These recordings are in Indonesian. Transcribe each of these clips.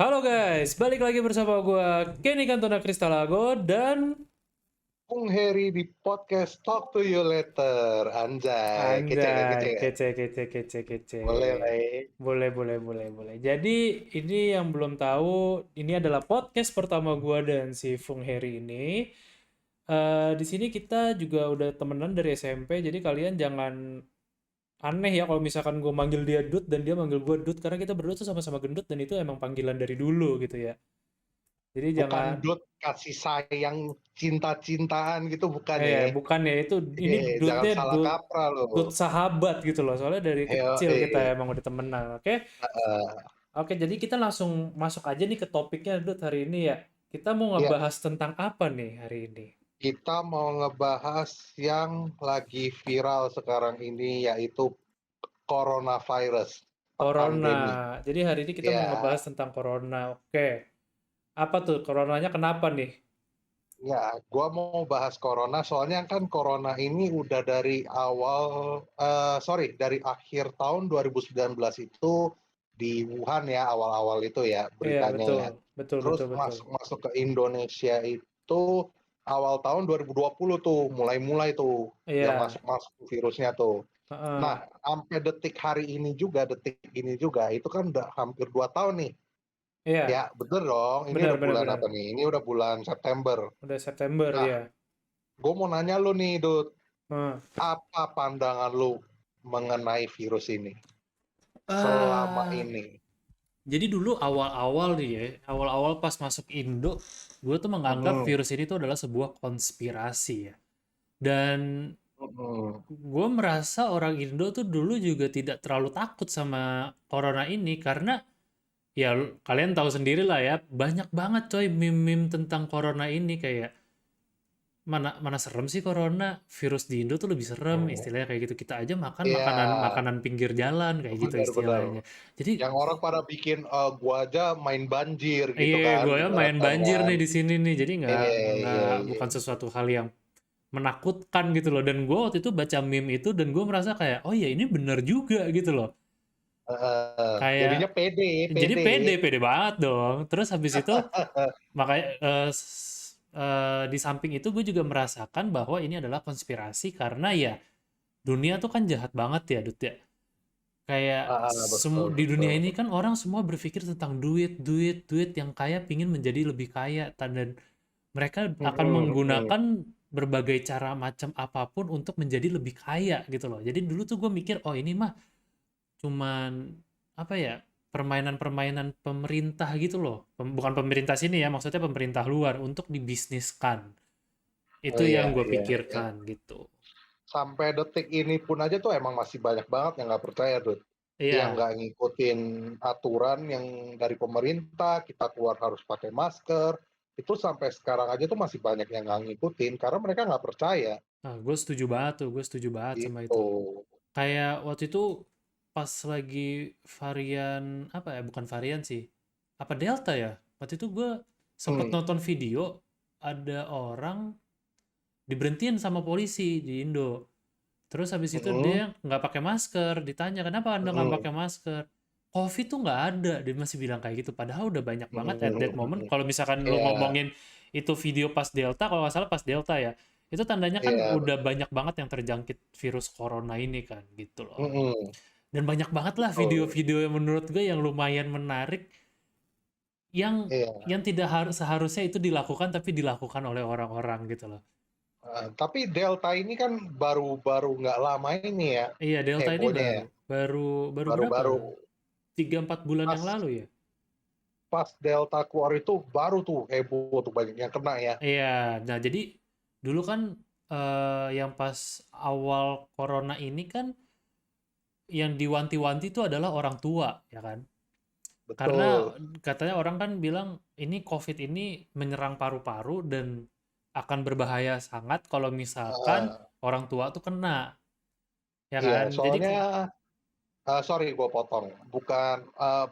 Halo guys, balik lagi bersama gua Kenny Cantona Kristalago dan Bung Heri di podcast Talk to You Later. Anjay, kece gak, Anjay, kece gak? kece, kece, kece, kece. Boleh lah ya. Boleh, boleh, boleh, boleh. Jadi ini yang belum tahu, ini adalah podcast pertama gua dan si Fung Heri ini. Di sini kita juga udah temenan dari SMP, jadi kalian jangan aneh ya kalau misalkan gue manggil dia Dut dan dia manggil gue Dut, karena kita berdua tuh sama-sama gendut dan itu emang panggilan dari dulu gitu ya. Jadi Bukan jangan. dot kasih sayang cinta-cintaan gitu, bukan ya. Bukan ya itu, ini Jangan dutnya salah dut kaprah dut loh. sahabat gitu loh. Soalnya dari Yo, kecil kita emang udah temenan, oke? uh, Oke, jadi kita langsung masuk aja nih ke topiknya Dut hari ini ya. Kita mau ya, ngebahas tentang apa nih hari ini? kita mau ngebahas yang lagi viral sekarang ini, yaitu coronavirus, Corona. pandemi. Jadi hari ini kita mau Ya, ngebahas tentang corona. Oke. Apa tuh coronanya kenapa nih? ya, gua mau bahas corona soalnya kan corona ini udah dari awal, sorry, dari akhir tahun 2019 itu di Wuhan ya, awal-awal itu ya Iya, beritanya betul. ya. Betul, Terus betul, betul. masuk ke Indonesia itu awal tahun 2020 tuh, mulai-mulai tuh yang Iya. masuk-masuk virusnya tuh. Nah, Heeh. sampai detik hari ini juga, detik ini juga, itu kan udah hampir 2 tahun nih. Iya. Ya, bener dong. Ini Benar, udah benar, bulan benar. apa nih? Ini udah bulan September. Udah September Nah, ya. gue mau nanya lu nih, Dut. Heeh. Apa pandangan lu mengenai virus ini selama Ah, ini? Jadi dulu awal-awal nih ya, awal-awal pas masuk Indo, gue tuh menganggap Mhm, virus ini tuh adalah sebuah konspirasi ya. Dan mhm. gue merasa orang Indo tuh dulu juga tidak terlalu takut sama corona ini karena ya kalian tahu sendiri lah ya, banyak banget coy meme-meme tentang corona ini kayak mana mana serem sih corona, virus di Indo tuh lebih serem Mhm. istilahnya kayak gitu. Kita aja makan Iya, makanan makanan pinggir jalan kayak gitu benar-benar. istilahnya. Jadi Yang orang pada bikin, gua aja main banjir iya, gitu kan, gue ya main ibaratkan banjir kan. nih di sini nih, jadi Iya, iya, iya. bukan sesuatu hal yang menakutkan gitu loh. Dan gue waktu itu baca meme itu dan gue merasa kayak, oh ya ini bener juga gitu loh. Heeh. Kayak Jadinya pede, jadi pede. pede, pede banget dong. Terus habis itu makanya di samping itu gue juga merasakan bahwa ini adalah konspirasi karena ya dunia tuh kan jahat banget ya, Dut ya. Kayak Heeh, betul, di dunia betul. ini kan orang semua berpikir tentang duit, duit, duit yang kaya pingin menjadi lebih kaya dan mereka akan Mhm, mhm. menggunakan berbagai cara macam apapun untuk menjadi lebih kaya gitu loh. Jadi dulu tuh gue mikir, oh ini mah cuman apa ya, permainan-permainan pemerintah gitu loh. Bukan pemerintah sini ya, maksudnya pemerintah luar untuk dibisniskan. Oh, Itu yang iya, gue iya, iya. pikirkan gitu. Sampai detik ini pun aja tuh emang masih banyak banget yang nggak percaya, Dut. Yang Iya. nggak ngikutin aturan yang dari pemerintah, kita keluar harus pakai masker, itu sampai sekarang aja tuh masih banyak yang nggak ngikutin karena mereka nggak percaya, Nah, gue setuju banget tuh, gue setuju banget sama gitu. itu. Kayak waktu itu pas lagi varian apa ya? Bukan varian sih. Apa Delta ya? Waktu itu gue sempet Hmm, nonton video ada orang diberhentiin sama polisi di Indo. Terus habis itu mhm, dia nggak pakai masker. Ditanya kenapa anda nggak mhm, pakai masker? COVID tuh nggak ada. Dia masih bilang kayak gitu. Padahal udah banyak banget mhm, at that mhm, moment. mhm. Kalau misalkan lu Iya, ngomongin itu video pas Delta, kalau nggak salah pas Delta ya, itu tandanya kan iya, udah banyak banget yang terjangkit virus corona ini kan, gitu loh. mhm, Dan banyak banget lah betul, video-video yang menurut gue yang lumayan menarik, yang iya, tidak harus seharusnya itu dilakukan tapi dilakukan oleh orang-orang gitu loh. tapi Delta ini kan baru-baru nggak lama ini ya, Iya, Delta ini hebohnya baru ya, baru baru berapa? baru-baru 3-4 bulan yang pas lalu ya. pas Delta keluar itu baru tuh heboh tuh banyak yang kena ya. Iya, nah jadi dulu kan yang pas awal corona ini kan yang diwanti-wanti itu adalah orang tua, ya kan? Karena Betul, katanya orang kan bilang ini COVID ini menyerang paru-paru dan akan berbahaya sangat kalau misalkan heeh, orang tua tuh kena, ya iya kan? Jadi soalnya, sorry gue potong,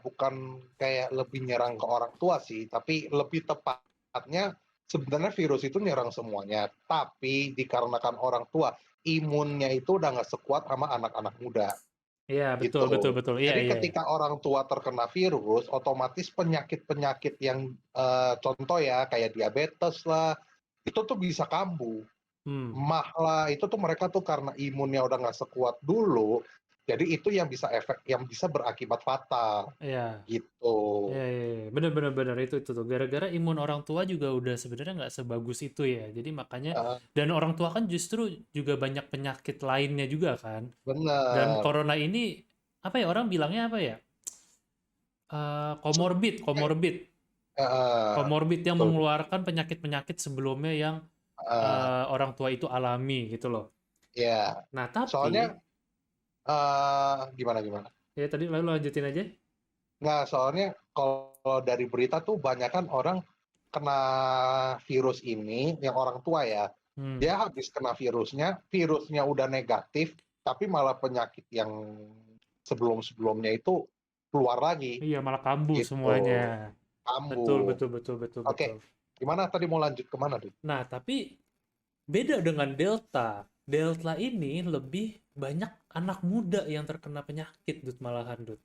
bukan kayak lebih nyerang ke orang tua sih, tapi lebih tepatnya sebenarnya virus itu nyerang semuanya, tapi dikarenakan orang tua, imunnya itu udah nggak sekuat sama anak-anak muda. Iya, betul betul gitu. betul. Iya Jadi iya iya. ketika orang tua terkena virus, otomatis penyakit-penyakit yang, contoh ya kayak diabetes lah, itu tuh bisa kambuh. Hmm, Mah lah, itu tuh mereka tuh karena imunnya udah nggak sekuat dulu, jadi itu yang bisa yang bisa berakibat fatal, iya. gitu. Iya, iya, iya. Bener, bener, bener. Itu tuh. Gara-gara imun orang tua juga udah sebenarnya nggak sebagus itu ya. Jadi makanya, Heeh, dan orang tua kan justru juga banyak penyakit lainnya juga kan. Dan bener. corona ini, apa ya, orang bilangnya apa ya? Comorbid, comorbid. Heeh, Comorbid yang betul, mengeluarkan penyakit-penyakit sebelumnya yang heeh, orang tua itu alami gitu loh. iya. Nah, Soalnya, tapi, gimana gimana? ya tadi lalu lanjutin aja. Nggak, soalnya kalau dari berita tuh banyak kan orang kena virus ini, yang orang tua ya, Hmm. dia habis kena virusnya, virusnya udah negatif, tapi malah penyakit yang sebelum-sebelumnya itu keluar lagi, Iya, malah kambuh gitu. semuanya. Betul, Kambuh. betul, betul, betul, Oke, betul. gimana tadi mau lanjut ke mana, Dut? Nah, tapi beda dengan Delta. Delta ini lebih banyak anak muda yang terkena penyakit, Dut, malahan, Dut.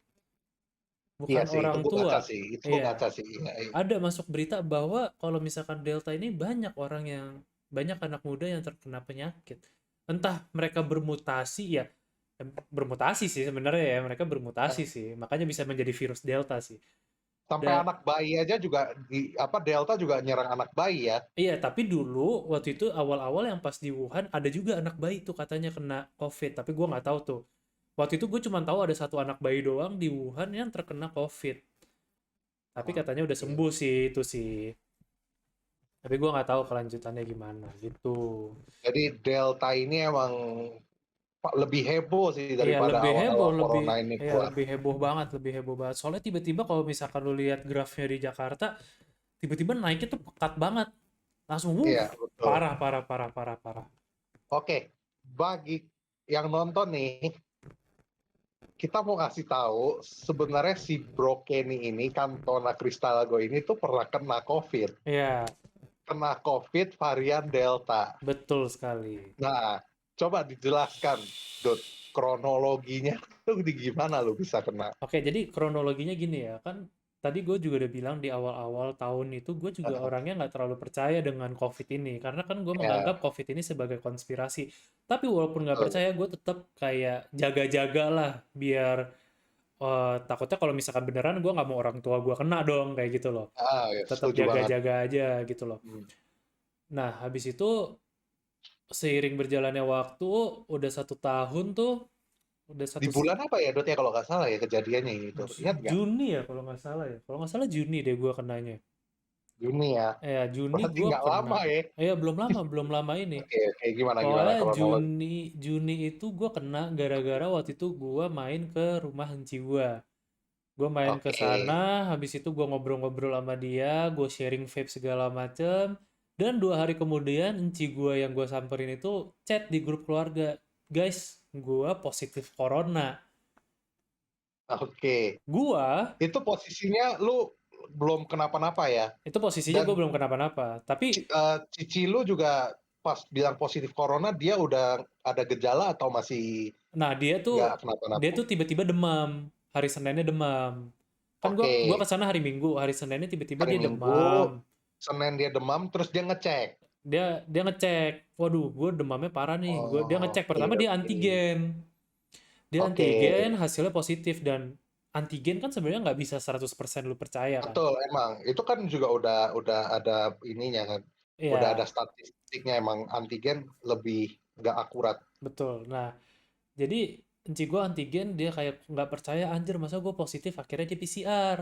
Iya Bukan sih, itu orang gue baca tua. sih, itu gue Iya, baca sih. Iya, iya. ada masuk berita bahwa kalau misalkan Delta ini banyak anak muda yang terkena penyakit. Entah mereka bermutasi ya, bermutasi sih sebenarnya ya, mereka bermutasi Eh, sih. Makanya bisa menjadi virus Delta sih. Sampai Dan anak bayi aja juga Delta juga nyerang anak bayi ya. iya, tapi dulu waktu itu awal-awal yang pas di Wuhan ada juga anak bayi tuh katanya kena COVID, tapi gua nggak tahu tuh. Waktu itu gue cuma tahu ada satu anak bayi doang di Wuhan yang terkena COVID. Tapi katanya udah Oke. sembuh sih itu sih. Tapi gua nggak tahu kelanjutannya gimana gitu. Jadi Delta ini emang lebih heboh sih Iya, daripada lebih heboh, awal-awal corona ini iya keluar. lebih heboh banget, lebih heboh banget. Soalnya tiba-tiba kalau misalkan lu lihat grafnya di Jakarta, tiba-tiba naiknya tuh pekat banget. Langsung, Iya, betul. parah, parah, parah, parah, parah. Oke, bagi yang nonton nih, kita mau ngasih tahu sebenarnya si Bro Kenny ini, Cantona Cristalago ini tuh pernah kena COVID. Iya, Kena COVID varian Delta. betul sekali. Nah, coba dijelaskan, Dut, kronologinya tuh di gimana lu bisa kena? Oke, jadi kronologinya gini ya, kan tadi gue juga udah bilang di awal-awal tahun itu gue juga orangnya nggak terlalu percaya dengan COVID ini, karena kan gue menganggap Ya, COVID ini sebagai konspirasi. Tapi walaupun nggak betul. percaya, gue tetap kayak jaga-jaga lah, biar takutnya kalau misalkan beneran gue nggak mau orang tua gue kena dong, kayak gitu loh. Ya, Tetap setuju banget. jaga-jaga aja gitu loh. Hmm. Nah, habis itu seiring berjalannya waktu, udah 1 tahun tuh, udah Di satu bulan apa ya, Dut, ya kalau nggak salah ya kejadiannya itu? Ingat nggak? Juni ya kalau nggak salah ya. Kalau nggak salah Juni deh gue kenanya. Juni ya. Ya, Juni Berarti gue nggak kena. lama ya. Belum lama ini. Oke, oke, gimana gimana Pokoknya kronologi? Juni itu gue kena gara-gara waktu itu gue main ke rumah enci gue. Gue main ke Oke. sana, habis itu gue ngobrol-ngobrol sama dia, gue sharing vape segala macem. Dan 2 hari kemudian enci gue yang gue samperin itu chat di grup keluarga. Guys, gue positif corona. Oke. Gue, Itu posisinya lu belum kenapa-napa ya? itu posisinya gue Dan belum kenapa-napa. Tapi cici lu juga pas bilang positif corona dia udah ada gejala atau masih nah, nggak dia kenapa-napa? tuh tiba-tiba demam. Hari Seninnya demam. Kan Oke. gua ke sana hari Minggu, hari Seninnya tiba-tiba Hari dia Minggu, demam. Senin dia demam, terus dia ngecek. Dia ngecek. Waduh, gue demamnya parah nih. Dia Oh, ngecek oke pertama dia oke. antigen. Dia Oke. antigen hasilnya positif dan antigen kan sebenarnya nggak bisa 100% lu percaya kan. Betul, emang. Itu kan juga udah ada ininya kan. Udah ada Iya, statistiknya emang antigen lebih nggak akurat. betul. Nah, jadi enci gue antigen dia kayak nggak percaya anjir masa gue positif akhirnya dia PCR.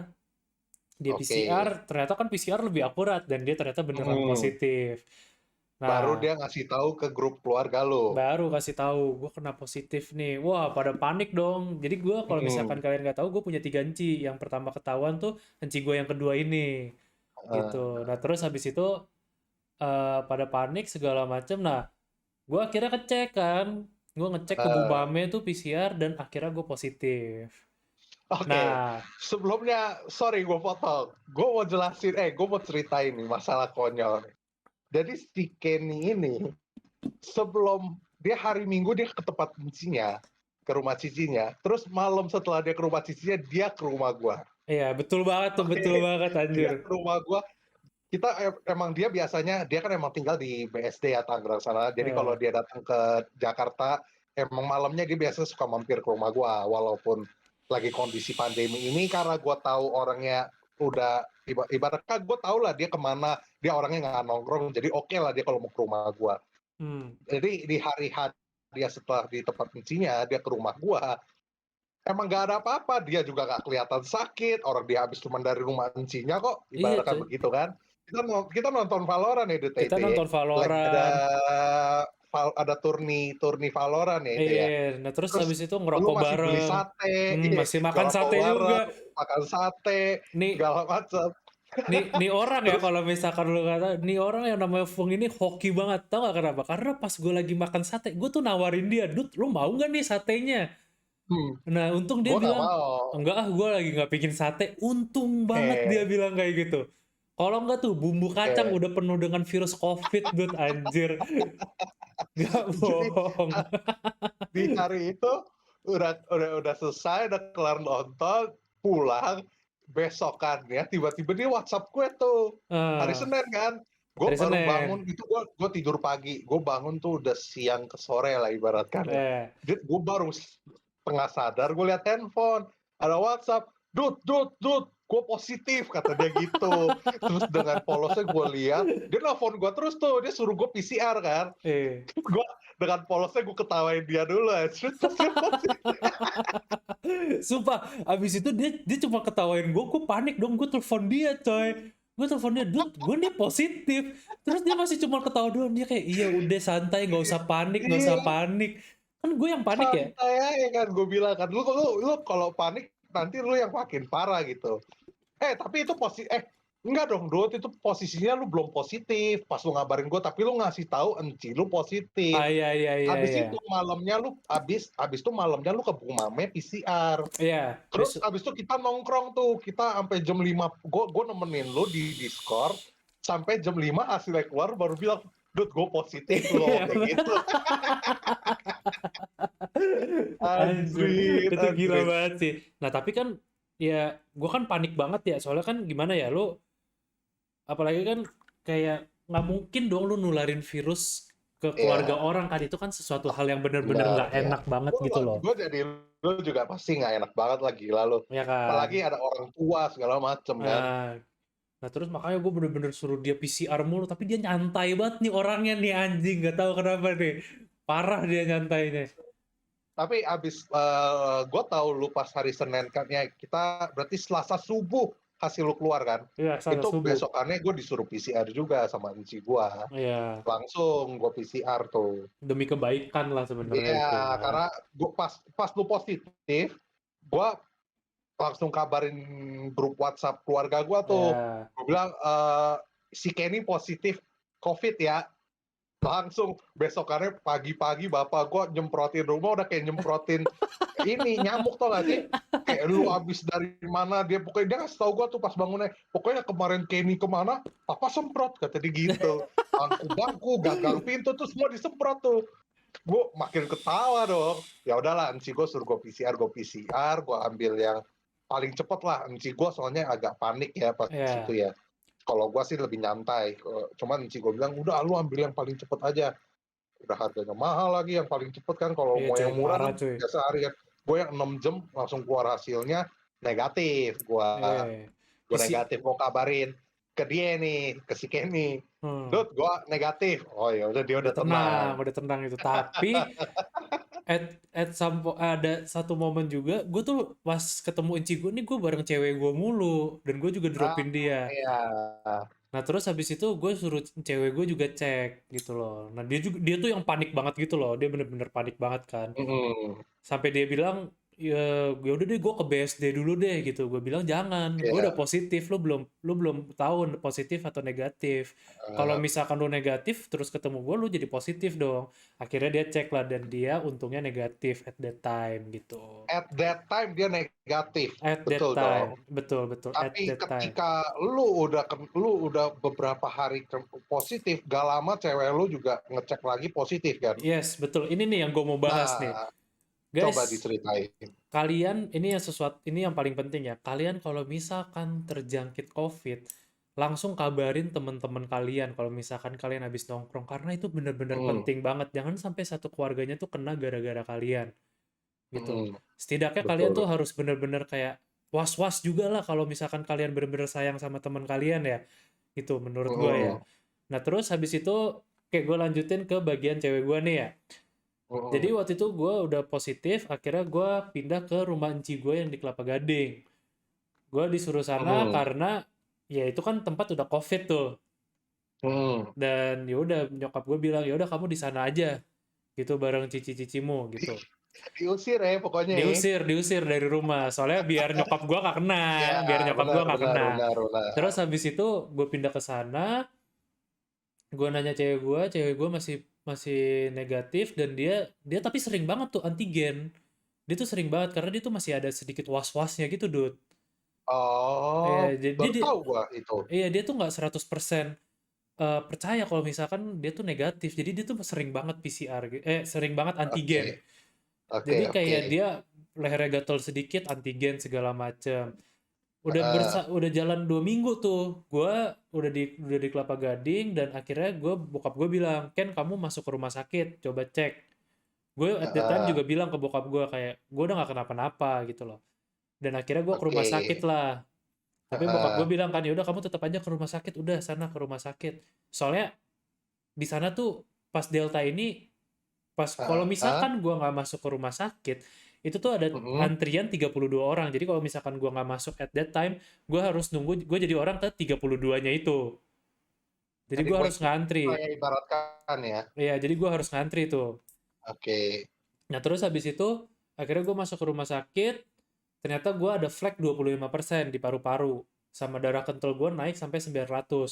Dia Oke. PCR, ternyata kan PCR lebih akurat dan dia ternyata beneran Hmm. positif. Baru Nah, dia ngasih tahu ke grup keluarga lo. baru kasih tahu gue kena positif nih. Wah, pada panik dong. Jadi gue kalau misalkan Hmm. kalian nggak tahu, gue punya 3 enci. Yang pertama ketahuan tuh enci gue yang kedua ini, gitu. Nah, terus habis itu pada panik segala macem. Nah, gue akhirnya ngecek kan. Gue ngecek ke Eh, Bumame tuh PCR dan akhirnya gue positif. Oke, Nah, sebelumnya sorry gue potong. Gue mau ceritain nih masalah konyol. Jadi si Kenny ini sebelum dia hari Minggu dia ke tempat kuncinya, ke rumah cicinya, terus malam setelah dia ke rumah cicinya, dia ke rumah gua. Iya, betul banget tuh, betul Oke, banget dia anjir. ke rumah gua, kita emang dia biasanya dia kan emang tinggal di BSD ya, Tangerang sana, jadi kalau Iya. dia datang ke Jakarta, emang malamnya dia biasa suka mampir ke rumah gua, walaupun lagi kondisi pandemi ini karena gua tahu orangnya udah ibaratnya gua tahu lah dia kemana, dia orangnya nggak nongkrong, jadi oke lah dia kalau mau ke rumah gua. Hmm. Jadi di hari H dia setelah di tempat kuncinya, dia ke rumah gua, emang nggak ada apa-apa, dia juga nggak kelihatan sakit, orang dia habis cuma dari rumah encinya kok, Iya ibaratkan coy, begitu kan. Kita nonton Valorant ya di kita TT, nonton lagi ada Valorant. turni Valorant ya itu Iya, ya. nah terus Terus habis itu lu ngerokok masih beli bareng. sate, iya, Masih makan ngerokok sate juga. bareng, makan sate, Nih, segala macam. nih orang ya Terus kalau misalkan lu kata, nih orang yang namanya Fung ini hoki banget. Tau gak kenapa? Karena pas gue lagi makan sate, gue tuh nawarin dia, Dut, lu mau gak nih satenya? hmm, Nah, untung dia gue nggak bilang, mau. enggak ah, gue lagi nggak bikin sate. Untung banget dia Eh, bilang kayak gitu. Kalau enggak tuh, bumbu kacang eh. udah penuh dengan virus COVID, Dut, anjir. Gak Jadi bohong. di hari itu udah selesai, udah kelar nonton, pulang, besokannya tiba-tiba dia WhatsApp gue tuh. Hari Ah, Senin kan. Gue hari baru bangun Senin. itu gue tidur pagi. Gue bangun tuh udah siang ke sore lah ibaratkan ya. Eh, Gue baru tengah sadar gue lihat handphone. Ada WhatsApp. Dut, gue positif kata dia gitu. Terus dengan polosnya gue lihat, dia nelfon gue terus tuh, dia suruh gue PCR kan. eh. Gue dengan polosnya gue ketawain dia dulu aja. Terus dia positif. Sumpah, abis itu dia cuma ketawain gue panik dong, gue telepon dia coy. Gue telepon dia, Dut, gue nih positif. Terus dia masih cuma ketawa doang, dia kayak, iya udah santai, nggak usah panik, nggak usah Iya, panik. Kan gue yang panik ya. santai aja kan gue bilang kan. Lu kalau panik nanti lu yang makin parah gitu. Tapi itu enggak dong, Dut, itu posisinya lu belum positif. Pas lu ngabarin gue, tapi lu ngasih tahu enci lu positif. Ah, iya, iya, iya, Habis iya. itu malamnya lu habis itu malamnya lu ke Bumame PCR. Iya, Terus habis itu kita nongkrong tuh, kita sampai jam 5, gue nemenin lu di Discord, sampai jam 5 hasilnya keluar baru bilang, Dut, gue positif, lu iya. ngomong kayak gitu. Anjir, Anjrit, itu gila anjrit. banget sih. Nah, tapi kan, ya, gue kan panik banget ya, soalnya kan gimana ya, lu apalagi kan kayak nggak mungkin dong lu nularin virus ke keluarga Iya, orang kan itu kan sesuatu hal yang bener-bener benar, nggak ya. enak banget gitu loh Gue jadi lu juga pasti nggak enak banget lah, gila lu. ya kan. Apalagi ada orang tua segala macem kan. Nah, nah terus makanya gue bener-bener suruh dia PCR mulu tapi dia nyantai banget nih orangnya nih anjing nggak tahu kenapa nih parah dia nyantainya. Tapi abis gue tahu lu pas hari Senin kan ya, kita berarti Selasa subuh hasil lu keluar kan. Iya Selasa Itu subuh. besokannya gue disuruh PCR juga sama enci gue. Iya, Langsung gue PCR tuh. demi kebaikan lah sebenarnya Iya, itu kan. karena gue pas lu positif, gue langsung kabarin grup WhatsApp keluarga gue tuh. Ya. Gue bilang, si Kenny positif COVID ya. Langsung besokannya pagi-pagi bapak gue nyemprotin rumah udah kayak nyemprotin ini nyamuk, tau gak sih? Kayak lu abis dari mana, dia pokoknya dia ngasih tau gue tuh pas bangunnya, pokoknya kemarin Kenny kemana, papa semprot, kata dia gitu. Bangku-bangku, gagang pintu tuh semua disemprot tuh. Gue makin ketawa dong. Ya udahlah, enci gue suruh gue PCR, gue ambil yang paling cepet lah. Enci gue soalnya agak panik ya pas Ya. itu ya. Kalau gue sih lebih nyantai. Cuman enci gue bilang, udah lu ambil yang paling cepet aja. Udah harganya mahal lagi yang paling cepet kan. Kalau Iya mau cuy yang murah parah kan cuy. biasa harian. Gue yang 6 jam langsung keluar hasilnya negatif. Iya. Gue negatif, mau kabarin ke dia nih, ke si Kenny. Hmm. Dut, gue negatif. Oh ya udah, dia udah tenang. Udah tenang itu. Tapi ada satu momen juga, gue tuh pas ketemu Inci gue nih, gue bareng cewek gue mulu, dan gue juga Ah, dropin dia. iya. Nah terus habis itu gue suruh cewek gue juga cek gitu loh. Nah dia tuh yang panik banget gitu loh, dia bener-bener panik banget kan. Mhm. Sampai dia bilang, ya udah deh gue ke BSD dulu deh gitu. Gue bilang jangan, gue udah Iya, positif, lu belum tahu positif atau negatif. Kalau eee, misalkan lu negatif terus ketemu gue, lu jadi positif dong. Akhirnya dia cek lah dan dia untungnya negatif at that time gitu. at that time dia negatif, At that betul time, dong. betul betul at Tapi that time. ketika lu udah beberapa hari positif, gak lama cewek lu juga ngecek lagi positif kan? Yes, betul. Ini nih yang gue mau bahas nih. Nah, Coba Guys, diceritain. kalian ini yang paling penting ya. Kalian kalau misalkan terjangkit COVID, langsung kabarin teman-teman kalian kalau misalkan kalian habis nongkrong karena itu bener-bener Hmm, penting banget. Jangan sampai satu keluarganya tuh kena gara-gara kalian gitu. hmm, Setidaknya kalian tuh betul. harus bener-bener kayak was-was juga lah kalau misalkan kalian bener-bener sayang sama teman kalian ya. Gitu menurut gue ya. Hmm, Nah, terus habis itu kayak gue lanjutin ke bagian cewek gue nih ya. Jadi hmm, waktu itu gue udah positif, akhirnya gue pindah ke rumah enci gue yang di Kelapa Gading. Gue disuruh sana hmm, karena ya itu kan tempat udah COVID tuh. hmm. Dan ya udah nyokap gue bilang, ya udah kamu di sana aja gitu bareng cici-cicimu gitu. Diusir ya pokoknya ya. Diusir dari rumah. Soalnya biar nyokap gue gak kena, Ya, biar nyokap gue benar, gak benar, kena. benar, Terus benar. habis itu gue pindah ke sana, gue nanya cewek gue masih masih negatif dan dia dia tapi sering banget tuh antigen. Dia tuh sering banget karena dia tuh masih ada sedikit was-wasnya gitu, Dut. Iya, Oh, jadi baru tahu gua itu. iya dia tuh nggak 100% percaya kalau misalkan dia tuh negatif. Jadi dia tuh sering banget PCR, sering banget Oke, antigen. oke, Jadi oke. kayak dia lehernya gatel sedikit antigen segala macem. Heeh, Udah jalan 2 minggu tuh. Gua udah di Kelapa Gading dan akhirnya bokap gue bilang, Ken kamu masuk ke rumah sakit, coba cek. Gue at that time heeh. juga bilang ke bokap gue kayak gue udah nggak kenapa-napa gitu loh. Dan akhirnya gue ke Oke. rumah sakit lah. Tapi bokap gue Heeh, bilang kan, ya udah kamu tetap aja ke rumah sakit, udah sana ke rumah sakit. Soalnya di sana tuh pas Delta ini, pas kalau heeh, misalkan gue nggak masuk ke rumah sakit, itu tuh ada mhm. antrian 32 orang. Jadi kalau misalkan gue nggak masuk at that time, gue harus nunggu, gue jadi orang ke 32-nya itu. Jadi Jadi gue harus waiting lah ngantri. ya ibaratkan ya. Iya, jadi gue harus ngantri tuh. Oke. Nah, terus habis itu, akhirnya gue masuk ke rumah sakit, ternyata gue ada flek 25% di paru-paru. Sama darah kental gue naik sampai 900.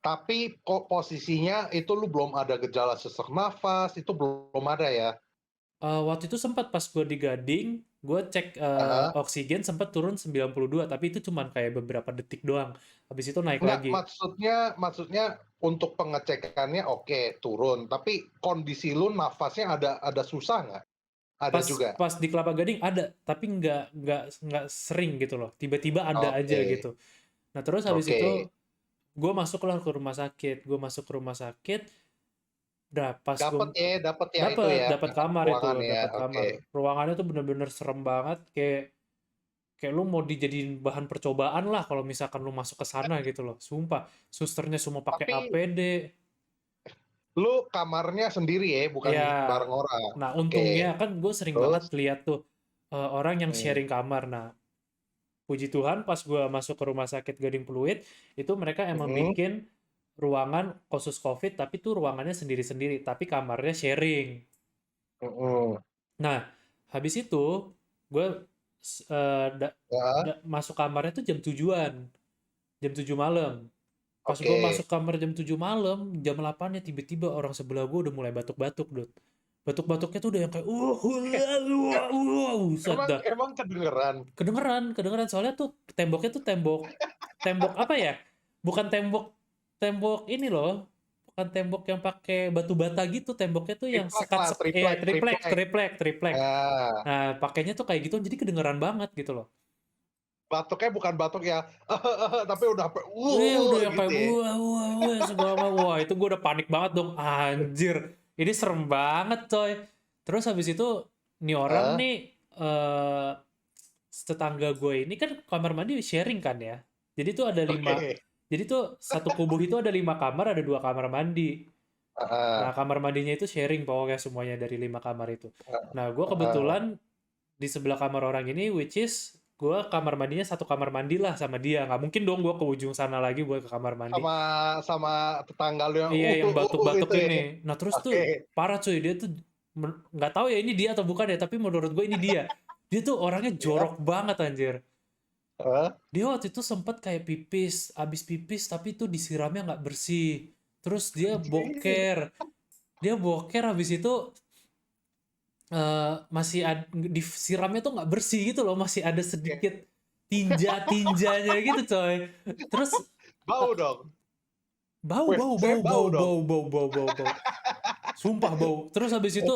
Tapi kok posisinya itu lu belum ada gejala sesak nafas, itu belum ada ya? Waktu itu sempat pas gue di Gading, gue cek Heeh. oksigen sempat turun 92, tapi itu cuman kayak beberapa detik doang. Habis itu naik Enggak, lagi. maksudnya untuk pengecekannya oke, turun, tapi kondisi lu nafasnya ada susah nggak? Ada Pas juga? pas di Kelapa Gading ada, tapi nggak sering gitu loh. Tiba-tiba ada aja Oke, gitu. Nah, terus habis oke. itu gue masuklah ke rumah sakit. Gue masuk ke rumah sakit, udah pas gue Dapet ya itu dapat ya, dapat dapet kamar itu, ruangan ya, dapat oke. kamar. Ruangannya tuh bener-bener serem banget, kayak kayak lu mau dijadiin bahan percobaan lah kalau misalkan lu masuk ke sana gitu loh. Sumpah, susternya semua pakai Tapi APD. lu kamarnya sendiri ya, bukan Ya, bareng orang? nah Oke, untungnya kan gue sering banget terus? lihat tuh orang yang Mmm, sharing kamar. Nah, puji Tuhan pas gue masuk ke rumah sakit Gading Pluit, itu mereka emang mhm, bikin ruangan khusus COVID, tapi tuh ruangannya sendiri-sendiri, tapi kamarnya sharing. mhm, Nah, habis itu gue heeh, masuk kamarnya tuh jam 7 malam. Pas gue oke. masuk kamar jam 7 malam, jam 8-nya tiba-tiba orang sebelah gue udah mulai batuk-batuk, Dut. Batuk-batuknya tuh udah yang kayak, buset Emang dah. emang kedengeran? Kedengeran. Soalnya tuh temboknya tuh tembok apa ya? Bukan tembok, tembok ini loh. Bukan tembok yang pakai batu bata gitu. Temboknya tuh yang Triplek lah, ya triplek triplek, triplek. triplek, triplek. Ya, Nah, pakainya tuh kayak gitu, jadi kedengeran banget gitu loh. batuknya bukan batuk ya, tapi udah sampai Udah yang gitu kayak ya? wah segala macam. Wah, itu gue udah panik banget dong. Anjir, ini serem banget coy. Terus habis itu nih orang Heeh, nih eh tetangga gue ini kan kamar mandi sharing kan ya. Jadi tuh ada lima. oke, Jadi tuh satu kubuh itu ada 5 kamar, ada 2 kamar mandi. heeh, Nah, kamar mandinya itu sharing pokoknya semuanya dari 5 kamar itu. Nah, gue heeh. kebetulan di sebelah kamar orang ini, which is gue kamar mandinya satu kamar mandi lah sama dia. Nggak mungkin dong gue ke ujung sana lagi buat ke kamar mandi. Sama sama tetangga lu yang, Iya, yang batuk-batuk itu ya? ini. Nah, terus tuh Oke, parah cuy, dia tuh nggak tahu ya ini dia atau bukan ya, tapi menurut gue ini dia. Dia tuh orangnya jorok iya, banget anjir. heeh, Dia waktu itu sempet kayak pipis, abis pipis tapi tuh disiramnya nggak bersih. Terus dia anjir, boker. Dia boker habis itu masih disiramnya tuh nggak bersih gitu loh, masih ada oke. sedikit tinja-tinjanya gitu coy. Terus Bau dong? bau, bau, WC bau, bau, bau dong? bau, bau, bau, bau, bau. Sumpah bau. Terus habis itu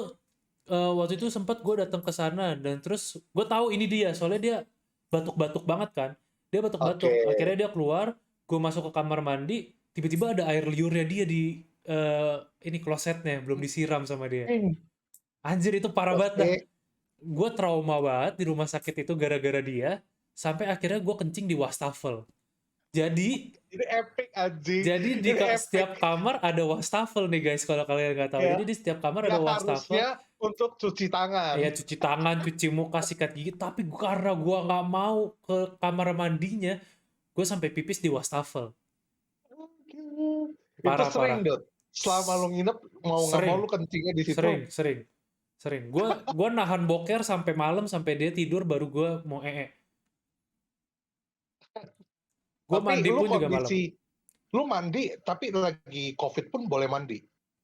Waktu itu sempat gue datang ke sana dan terus gue tahu ini dia, soalnya dia batuk-batuk banget kan. Dia Oke. batuk-batuk, akhirnya dia keluar, gue masuk ke kamar mandi, tiba-tiba ada air liurnya dia di ini klosetnya, belum disiram sama dia. Anjir itu parah banget dah. Oke. Gue trauma banget di rumah sakit itu gara-gara dia, sampai akhirnya gue kencing di wastafel. Jadi Ini epic anjing. jadi di Ini epic. setiap kamar ada wastafel nih guys, kalau kalian nggak tahu. Ya. Jadi di setiap kamar ada Yang wastafel. harusnya untuk cuci tangan. Ya cuci tangan, cuci muka, sikat gigi. Tapi karena gua nggak mau ke kamar mandinya, gue sampai pipis di wastafel. Oke. Itu Parah sering, parah. Dot. Selama lu nginep, mau nggak mau Sering, lu kencingnya di situ. sering, sering, sering. Gua nahan boker sampai malam sampai dia tidur baru gua mau ee. Gue Tapi mandi lu pun juga malam. lu mandi, tapi lagi COVID pun boleh mandi.